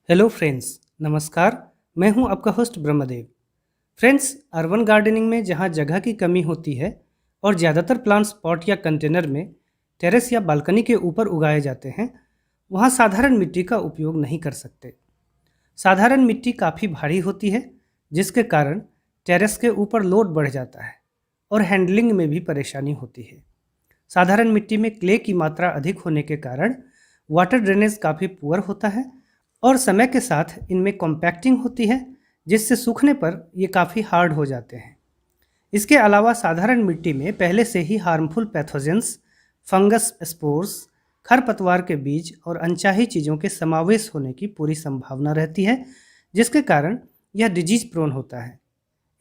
Hello friends, नमस्कार। मैं हूं आपका host Brahmadev. Friends, urban gardening में जहां जगह की कमी होती है और ज़्यादातर प्लांट्स पॉट या कंटेनर में, टेरेस या बालकनी के ऊपर उगाए जाते हैं, वहां साधारण मिट्टी का उपयोग नहीं कर सकते। साधारण मिट्टी काफ़ी भारी होती है, जिसके कारण टेरेस के ऊपर लोड बढ़ जाता है और हैंडलिंग में भी परेशानी होती है। साधारण मिट्टी में क्ले की मात्रा अधिक होने के कारण वाटर ड्रेनेज काफ़ी पुअर होता है और समय के साथ इनमें कॉम्पैक्टिंग होती है, जिससे सूखने पर ये काफ़ी हार्ड हो जाते हैं। इसके अलावा साधारण मिट्टी में पहले से ही हार्मफुल पैथोजेंस, फंगस स्पोर्स, खरपतवार के बीज और अनचाही चीज़ों के समावेश होने की पूरी संभावना रहती है, जिसके कारण यह डिजीज प्रोन होता है।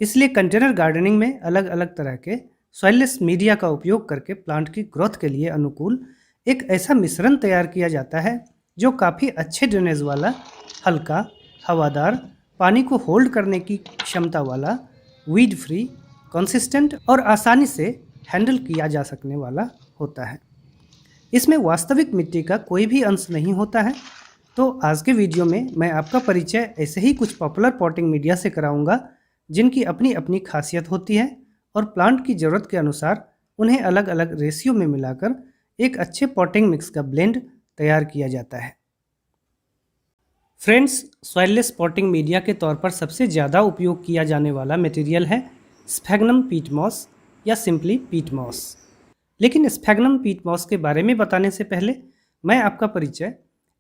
इसलिए कंटेनर गार्डनिंग में अलग अलग तरह के सॉइललेस मीडिया का उपयोग करके प्लांट की ग्रोथ के लिए अनुकूल एक ऐसा मिश्रण तैयार किया जाता है जो काफ़ी अच्छे ड्रेनेज वाला, हल्का, हवादार, पानी को होल्ड करने की क्षमता वाला, वीड फ्री, कंसिस्टेंट और आसानी से हैंडल किया जा सकने वाला होता है। इसमें वास्तविक मिट्टी का कोई भी अंश नहीं होता है। तो आज के वीडियो में मैं आपका परिचय ऐसे ही कुछ पॉपुलर पॉटिंग मीडिया से कराऊंगा, जिनकी अपनी अपनी खासियत होती है और प्लांट की ज़रूरत के अनुसार उन्हें अलग अलग रेशियो में मिलाकर एक अच्छे पॉटिंग मिक्स का ब्लेंड तैयार किया जाता है। फ्रेंड्स, सॉइललेस पॉटिंग मीडिया के तौर पर सबसे ज़्यादा उपयोग किया जाने वाला मटेरियल है स्फेग्नम पीट मॉस या सिंपली पीट मॉस। लेकिन स्फेग्नम पीट मॉस के बारे में बताने से पहले मैं आपका परिचय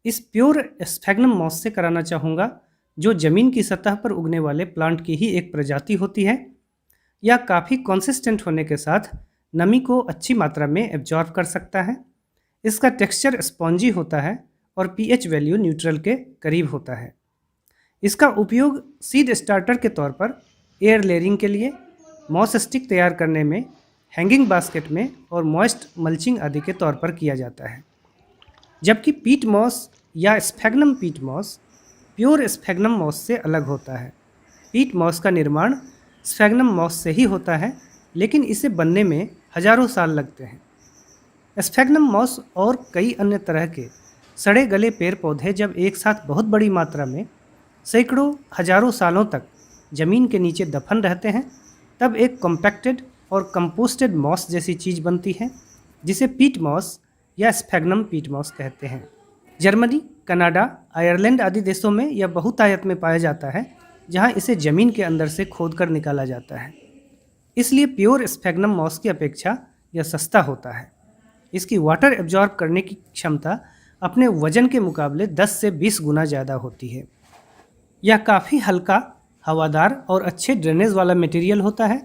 इस प्योर स्फेग्नम मॉस से कराना चाहूँगा, जो ज़मीन की सतह पर उगने वाले प्लांट की ही एक प्रजाति होती है। यह काफ़ी कंसिस्टेंट होने के साथ नमी को अच्छी मात्रा में एब्जॉर्ब कर सकता है। इसका टेक्सचर स्पॉन्जी होता है और पीएच वैल्यू न्यूट्रल के करीब होता है। इसका उपयोग सीड स्टार्टर के तौर पर, एयर लेयरिंग के लिए, मॉस स्टिक तैयार करने में, हैंगिंग बास्केट में और मॉइस्ट मल्चिंग आदि के तौर पर किया जाता है। जबकि पीट मॉस या स्फेग्नम पीट मॉस प्योर स्फेग्नम मॉस से अलग होता है। पीट मॉस का निर्माण स्फेग्नम मॉस से ही होता है, लेकिन इसे बनने में हजारों साल लगते हैं। स्फेग्नम मॉस और कई अन्य तरह के सड़े गले पेड़ पौधे जब एक साथ बहुत बड़ी मात्रा में सैकड़ों हजारों सालों तक जमीन के नीचे दफन रहते हैं, तब एक कॉम्पैक्टेड और कंपोस्टेड मॉस जैसी चीज़ बनती है, जिसे पीट मॉस या स्फेग्नम पीट मॉस कहते हैं। जर्मनी, कनाडा, आयरलैंड आदि देशों में यह बहुतायत में पाया जाता है, जहां इसे ज़मीन के अंदर से खोद कर निकाला जाता है। इसलिए प्योर स्फेग्नम मॉस की अपेक्षा यह सस्ता होता है। इसकी वाटर एब्जॉर्ब करने की क्षमता अपने वजन के मुकाबले 10 से 20 गुना ज़्यादा होती है। यह काफ़ी हल्का, हवादार और अच्छे ड्रेनेज वाला मटेरियल होता है।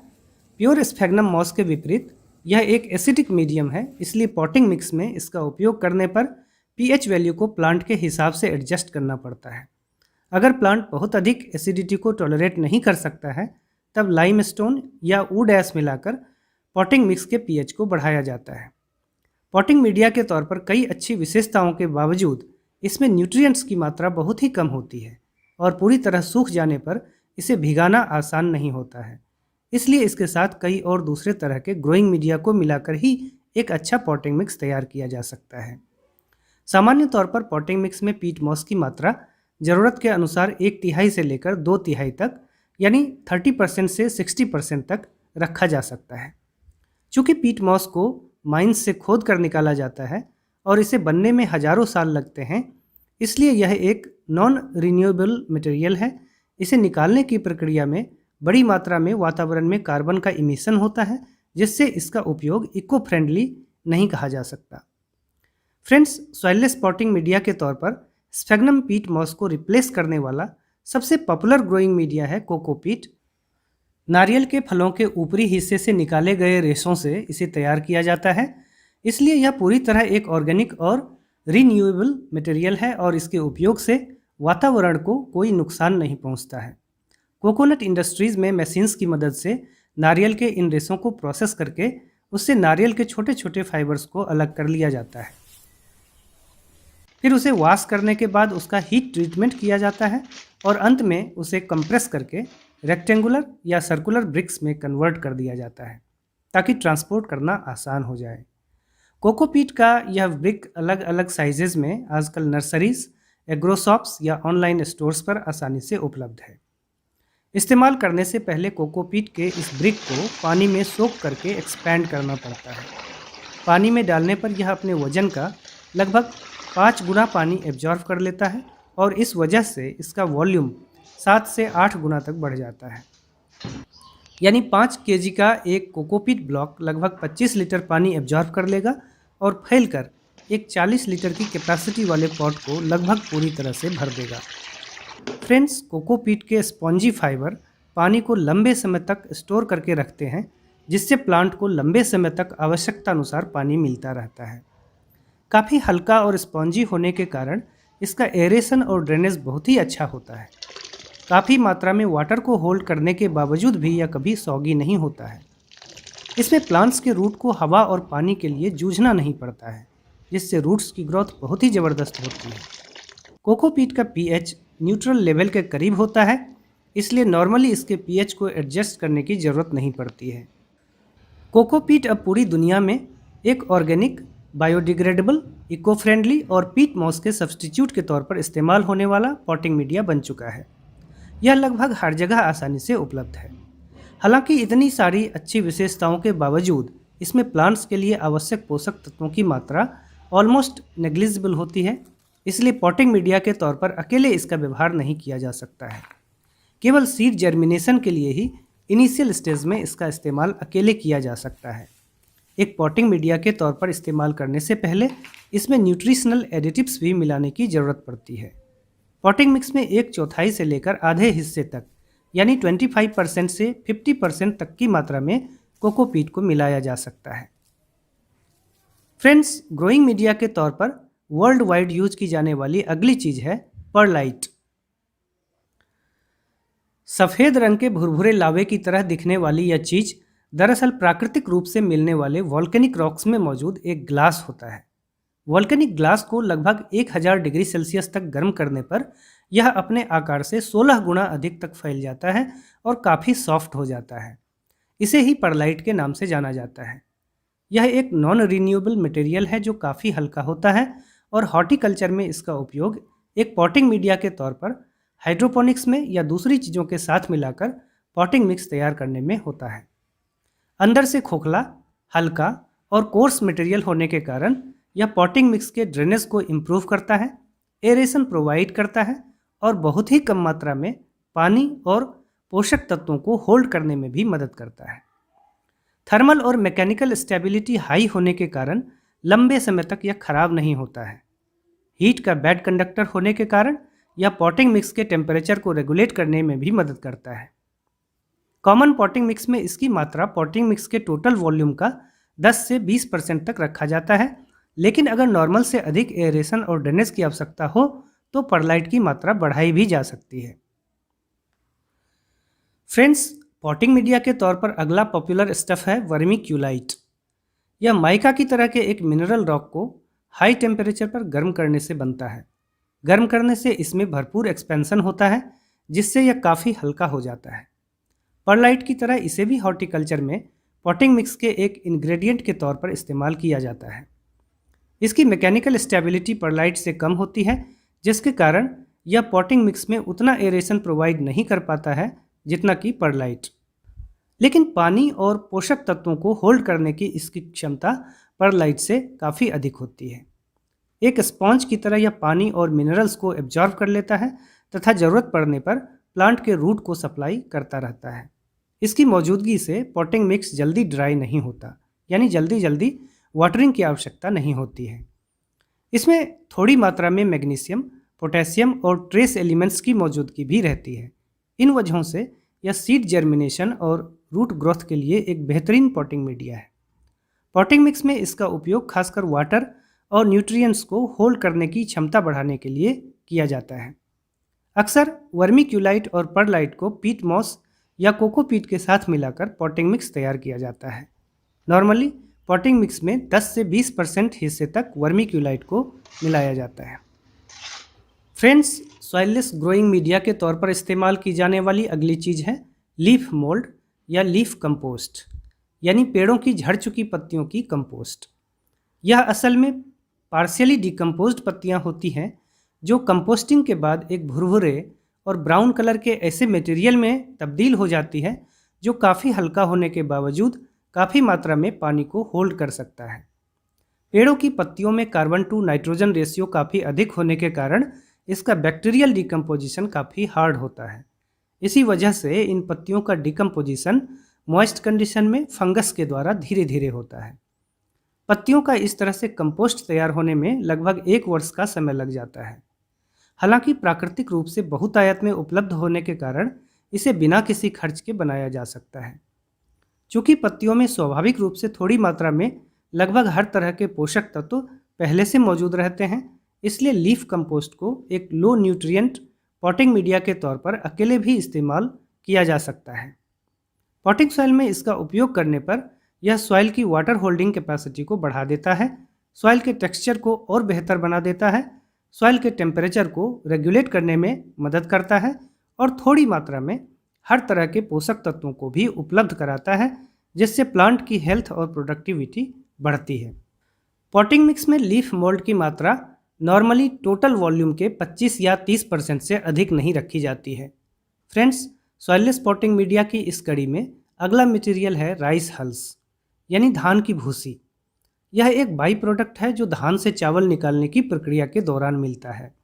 प्योर स्फेग्नम मॉस के विपरीत यह एक एसिडिक मीडियम है, इसलिए पॉटिंग मिक्स में इसका उपयोग करने पर पीएच वैल्यू को प्लांट के हिसाब से एडजस्ट करना पड़ता है। अगर प्लांट बहुत अधिक एसिडिटी को टॉलरेट नहीं कर सकता है, तब लाइमस्टोन या वुड ऐश मिलाकर पॉटिंग मिक्स के पीएच को बढ़ाया जाता है। पॉटिंग मीडिया के तौर पर कई अच्छी विशेषताओं के बावजूद इसमें न्यूट्रिएंट्स की मात्रा बहुत ही कम होती है और पूरी तरह सूख जाने पर इसे भिगाना आसान नहीं होता है। इसलिए इसके साथ कई और दूसरे तरह के ग्रोइंग मीडिया को मिलाकर ही एक अच्छा पॉटिंग मिक्स तैयार किया जा सकता है। सामान्य तौर पर पॉटिंग मिक्स में पीट मॉस की मात्रा ज़रूरत के अनुसार 1/3 से लेकर 2/3 तक, यानी 30% से 60% तक रखा जा सकता है। चूँकि पीट मॉस को माइंस से खोद कर निकाला जाता है और इसे बनने में हजारों साल लगते हैं, इसलिए यह एक नॉन रिन्यूएबल मटेरियल है। इसे निकालने की प्रक्रिया में बड़ी मात्रा में वातावरण में कार्बन का इमिशन होता है, जिससे इसका उपयोग इको फ्रेंडली नहीं कहा जा सकता। फ्रेंड्स, सॉइललेस पॉटिंग मीडिया के तौर पर स्फेग्नम पीट मॉस को रिप्लेस करने वाला सबसे पॉपुलर ग्रोइंग मीडिया है कोकोपीट। नारियल के फलों के ऊपरी हिस्से से निकाले गए रेशों से इसे तैयार किया जाता है, इसलिए यह पूरी तरह एक ऑर्गेनिक और रिन्यूएबल मटेरियल है और इसके उपयोग से वातावरण को कोई नुकसान नहीं पहुंचता है। कोकोनट इंडस्ट्रीज में मशीन्स की मदद से नारियल के इन रेशों को प्रोसेस करके उससे नारियल के छोटे छोटे फाइबर्स को अलग कर लिया जाता है। फिर उसे वॉश करने के बाद उसका हीट ट्रीटमेंट किया जाता है और अंत में उसे कंप्रेस करके रेक्टेंगुलर या सर्कुलर ब्रिक्स में कन्वर्ट कर दिया जाता है, ताकि ट्रांसपोर्ट करना आसान हो जाए। कोकोपीट का यह ब्रिक अलग अलग साइजेज में आजकल नर्सरीज, एग्रोशॉप्स या ऑनलाइन स्टोर्स पर आसानी से उपलब्ध है। इस्तेमाल करने से पहले कोकोपीट के इस ब्रिक को पानी में सोक करके एक्सपैंड करना पड़ता है। पानी में डालने पर यह अपने वजन का लगभग 5 गुना पानी एब्जॉर्व कर लेता है और इस वजह से इसका वॉल्यूम 7 से 8 गुना तक बढ़ जाता है। यानी 5 केजी का एक कोकोपीट ब्लॉक लगभग 25 लीटर पानी एब्जॉर्व कर लेगा और फैलकर एक 40 लीटर की कैपेसिटी वाले पॉट को लगभग पूरी तरह से भर देगा। फ्रेंड्स, कोकोपीट के स्पॉन्जी फाइबर पानी को लंबे समय तक स्टोर करके रखते हैं, जिससे प्लांट को लंबे समय तक आवश्यकता अनुसार पानी मिलता रहता है। काफ़ी हल्का और स्पॉन्जी होने के कारण इसका एरेशन और ड्रेनेज बहुत ही अच्छा होता है। काफ़ी मात्रा में वाटर को होल्ड करने के बावजूद भी यह कभी सॉगी नहीं होता है। इसमें प्लांट्स के रूट को हवा और पानी के लिए जूझना नहीं पड़ता है, जिससे रूट्स की ग्रोथ बहुत ही ज़बरदस्त होती है। कोकोपीट का पीएच न्यूट्रल लेवल के करीब होता है, इसलिए नॉर्मली इसके पीएच को एडजस्ट करने की ज़रूरत नहीं पड़ती है। कोकोपीट अब पूरी दुनिया में एक ऑर्गेनिक, बायोडिग्रेडेबल, इको फ्रेंडली और पीट मॉस के सब्स्टिट्यूट के तौर पर इस्तेमाल होने वाला पॉटिंग मीडिया बन चुका है। यह लगभग हर जगह आसानी से उपलब्ध है। हालांकि इतनी सारी अच्छी विशेषताओं के बावजूद इसमें प्लांट्स के लिए आवश्यक पोषक तत्वों की मात्रा ऑलमोस्ट नेग्लिजिबल होती है, इसलिए पॉटिंग मीडिया के तौर पर अकेले इसका व्यवहार नहीं किया जा सकता है। केवल सीड जर्मिनेशन के लिए ही इनिशियल स्टेज में इसका इस्तेमाल अकेले किया जा सकता है। एक पॉटिंग मीडिया के तौर पर इस्तेमाल करने से पहले इसमें न्यूट्रिशनल एडिटिव्स भी मिलाने की ज़रूरत पड़ती है। पॉटिंग मिक्स में 1/4 से लेकर आधे हिस्से तक यानी 25% से 50% तक की मात्रा में कोकोपीट को मिलाया जा सकता है। फ्रेंड्स, ग्रोइंग मीडिया के तौर पर वर्ल्ड वाइड यूज की जाने वाली अगली चीज़ है परलाइट। सफ़ेद रंग के भुरभुरे लावे की तरह दिखने वाली यह चीज़ दरअसल प्राकृतिक रूप से मिलने वाले वॉल्केनिक रॉक्स में मौजूद एक ग्लास होता है। वॉल्केनिक ग्लास को लगभग 1000 डिग्री सेल्सियस तक गर्म करने पर यह अपने आकार से 16 गुना अधिक तक फैल जाता है और काफ़ी सॉफ्ट हो जाता है। इसे ही परलाइट के नाम से जाना जाता है। यह एक नॉन रिन्यूएबल मटेरियल है जो काफ़ी हल्का होता है और हॉर्टिकल्चर में इसका उपयोग एक पॉटिंग मीडिया के तौर पर हाइड्रोपोनिक्स में या दूसरी चीज़ों के साथ मिलाकर पॉटिंग मिक्स तैयार करने में होता है। अंदर से खोखला, हल्का और कोर्स मटेरियल होने के कारण यह पॉटिंग मिक्स के ड्रेनेज को इम्प्रूव करता है, एरेशन प्रोवाइड करता है और बहुत ही कम मात्रा में पानी और पोषक तत्वों को होल्ड करने में भी मदद करता है। थर्मल और मैकेनिकल स्टेबिलिटी हाई होने के कारण लंबे समय तक यह खराब नहीं होता है। हीट का बैड कंडक्टर होने के कारण यह पॉटिंग मिक्स के टेम्परेचर को रेगुलेट करने में भी मदद करता है। कॉमन पॉटिंग मिक्स में इसकी मात्रा पॉटिंग मिक्स के टोटल वॉल्यूम का 10 से 20% तक रखा जाता है, लेकिन अगर नॉर्मल से अधिक एरेशन और ड्रेनेज की आवश्यकता हो तो परलाइट की मात्रा बढ़ाई भी जा सकती है। फ्रेंड्स, पॉटिंग मीडिया के तौर पर अगला पॉपुलर स्टफ है वर्मीक्यूलाइट। यह माइका की तरह के एक मिनरल रॉक को हाई टेम्परेचर पर गर्म करने से बनता है। गर्म करने से इसमें भरपूर एक्सपेंशन होता है, जिससे यह काफ़ी हल्का हो जाता है। परलाइट की तरह इसे भी हॉर्टिकल्चर में पॉटिंग मिक्स के एक इंग्रेडिएंट के तौर पर इस्तेमाल किया जाता है। इसकी मैकेनिकल स्टेबिलिटी परलाइट से कम होती है, जिसके कारण यह पॉटिंग मिक्स में उतना एरेशन प्रोवाइड नहीं कर पाता है जितना कि परलाइट। लेकिन पानी और पोषक तत्वों को होल्ड करने की इसकी क्षमता परलाइट से काफ़ी अधिक होती है। एक स्पॉन्ज की तरह यह पानी और मिनरल्स को एब्जॉर्ब कर लेता है तथा ज़रूरत पड़ने पर प्लांट के रूट को सप्लाई करता रहता है। इसकी मौजूदगी से पॉटिंग मिक्स जल्दी ड्राई नहीं होता, यानी जल्दी वाटरिंग की आवश्यकता नहीं होती है। इसमें थोड़ी मात्रा में मैग्नीशियम, पोटेशियम और ट्रेस एलिमेंट्स की मौजूदगी भी रहती है। इन वजहों से यह सीड जर्मिनेशन और रूट ग्रोथ के लिए एक बेहतरीन पॉटिंग मीडिया है। पॉटिंग मिक्स में इसका उपयोग खासकर वाटर और न्यूट्रिएंट्स को होल्ड करने की क्षमता बढ़ाने के लिए किया जाता है। अक्सर वर्मीक्यूलाइट और परलाइट को पीट मॉस या कोकोपीट के साथ मिलाकर पॉटिंग मिक्स तैयार किया जाता है। नॉर्मली पॉटिंग मिक्स में 10 से 20% हिस्से तक वर्मीक्यूलाइट को मिलाया जाता है। फ्रेंड्स, सॉइललेस ग्रोइंग मीडिया के तौर पर इस्तेमाल की जाने वाली अगली चीज़ है लीफ मोल्ड या लीफ कंपोस्ट, यानी पेड़ों की झड़ चुकी पत्तियों की कंपोस्ट। यह असल में पार्शियली डिकम्पोज्ड पत्तियां होती हैं जो कंपोस्टिंग के बाद एक भुरभुरे और ब्राउन कलर के ऐसे मटेरियल में तब्दील हो जाती है जो काफ़ी हल्का होने के बावजूद काफ़ी मात्रा में पानी को होल्ड कर सकता है। पेड़ों की पत्तियों में कार्बन टू नाइट्रोजन रेशियो काफ़ी अधिक होने के कारण इसका बैक्टीरियल डिकम्पोजिशन काफ़ी हार्ड होता है। इसी वजह से इन पत्तियों का डिकम्पोजिशन मॉइस्ट कंडीशन में फंगस के द्वारा धीरे धीरे होता है। पत्तियों का इस तरह से कंपोस्ट तैयार होने में लगभग 1 वर्ष का समय लग जाता है। हालांकि प्राकृतिक रूप से बहुतायत में उपलब्ध होने के कारण इसे बिना किसी खर्च के बनाया जा सकता है। चूंकि पत्तियों में स्वाभाविक रूप से थोड़ी मात्रा में लगभग हर तरह के पोषक तत्व पहले से मौजूद रहते हैं, इसलिए लीफ कंपोस्ट को एक लो न्यूट्रिएंट पॉटिंग मीडिया के तौर पर अकेले भी इस्तेमाल किया जा सकता है। पॉटिंग सॉइल में इसका उपयोग करने पर यह सॉइल की वाटर होल्डिंग कैपेसिटी को बढ़ा देता है, सॉइल के टेक्सचर को और बेहतर बना देता है, सॉइल के टेम्परेचर को रेगुलेट करने में मदद करता है और थोड़ी मात्रा में हर तरह के पोषक तत्वों को भी उपलब्ध कराता है, जिससे प्लांट की हेल्थ और प्रोडक्टिविटी बढ़ती है। पॉटिंग मिक्स में लीफ मोल्ड की मात्रा नॉर्मली टोटल वॉल्यूम के 25 या 30% से अधिक नहीं रखी जाती है। फ्रेंड्स, सॉइललेस पॉटिंग मीडिया की इस कड़ी में अगला मटेरियल है राइस हल्स, यानी धान की भूसी। यह एक बाई प्रोडक्ट है जो धान से चावल निकालने की प्रक्रिया के दौरान मिलता है।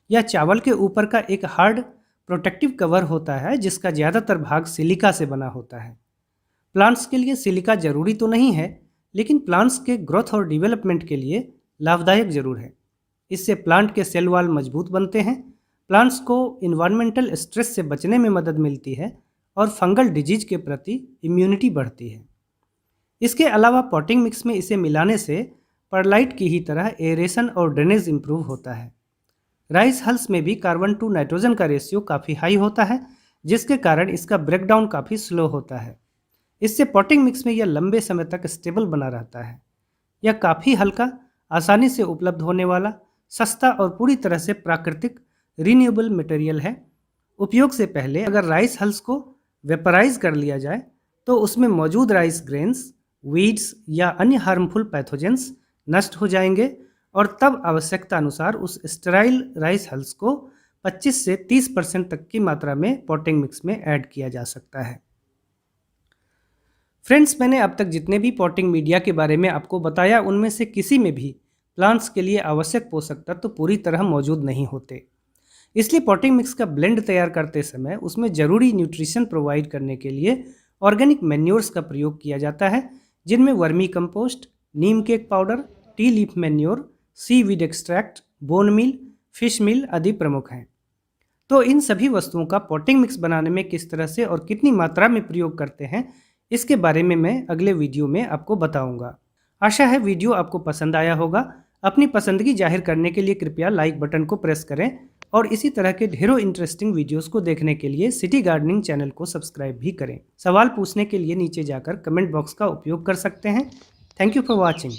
यह चावल के ऊपर का एक हार्ड प्रोटेक्टिव कवर होता है जिसका ज़्यादातर भाग सिलिका से बना होता है। प्लांट्स के लिए सिलिका जरूरी तो नहीं है, लेकिन प्लांट्स के ग्रोथ और डेवलपमेंट के लिए लाभदायक जरूर है। इससे प्लांट के सेल वॉल मजबूत बनते हैं, प्लांट्स को इन्वायरमेंटल स्ट्रेस से बचने में मदद मिलती है और फंगल डिजीज के प्रति इम्यूनिटी बढ़ती है। इसके अलावा पॉटिंग मिक्स में इसे मिलाने से परलाइट की ही तरह एरेशन और ड्रेनेज इंप्रूव होता है। राइस हल्स में भी कार्बन टू नाइट्रोजन का रेशियो काफ़ी हाई होता है, जिसके कारण इसका ब्रेकडाउन काफ़ी स्लो होता है। इससे पॉटिंग मिक्स में यह लंबे समय तक स्टेबल बना रहता है। यह काफ़ी हल्का, आसानी से उपलब्ध होने वाला, सस्ता और पूरी तरह से प्राकृतिक रीन्यूएबल मटेरियल है। उपयोग से पहले अगर राइस हल्स को वेपराइज कर लिया जाए तो उसमें मौजूद राइस ग्रेन्स, वीड्स या अन्य हार्मफुल पैथोजेंस नष्ट हो जाएंगे और तब आवश्यकता अनुसार उस स्टेराइल राइस हल्स को 25 से 30% तक की मात्रा में पॉटिंग मिक्स में ऐड किया जा सकता है। फ्रेंड्स, मैंने अब तक जितने भी पॉटिंग मीडिया के बारे में आपको बताया उनमें से किसी में भी प्लांट्स के लिए आवश्यक पोषक तत्व पूरी तरह मौजूद नहीं होते। इसलिए पॉटिंग मिक्स का ब्लेंड तैयार करते समय उसमें ज़रूरी न्यूट्रिशन प्रोवाइड करने के लिए ऑर्गेनिक मैन्योर्स का प्रयोग किया जाता है, जिनमें vermicompost, neem cake powder, tea leaf manure, seaweed extract, bone meal, fish meal आदि प्रमुख हैं। तो इन सभी वस्तुओं का पॉटिंग मिक्स बनाने में किस तरह से और कितनी मात्रा में प्रयोग करते हैं, इसके बारे में मैं अगले वीडियो में आपको बताऊंगा। आशा है वीडियो आपको पसंद आया होगा। अपनी पसंदगी जाहिर करने के लिए कृपया लाइक बटन को प्रेस करें और इसी तरह के ढेरों इंटरेस्टिंग वीडियोस को देखने के लिए सिटी गार्डनिंग चैनल को सब्सक्राइब भी करें। सवाल पूछने के लिए नीचे जाकर कमेंट बॉक्स का उपयोग कर सकते हैं। Thank you for watching.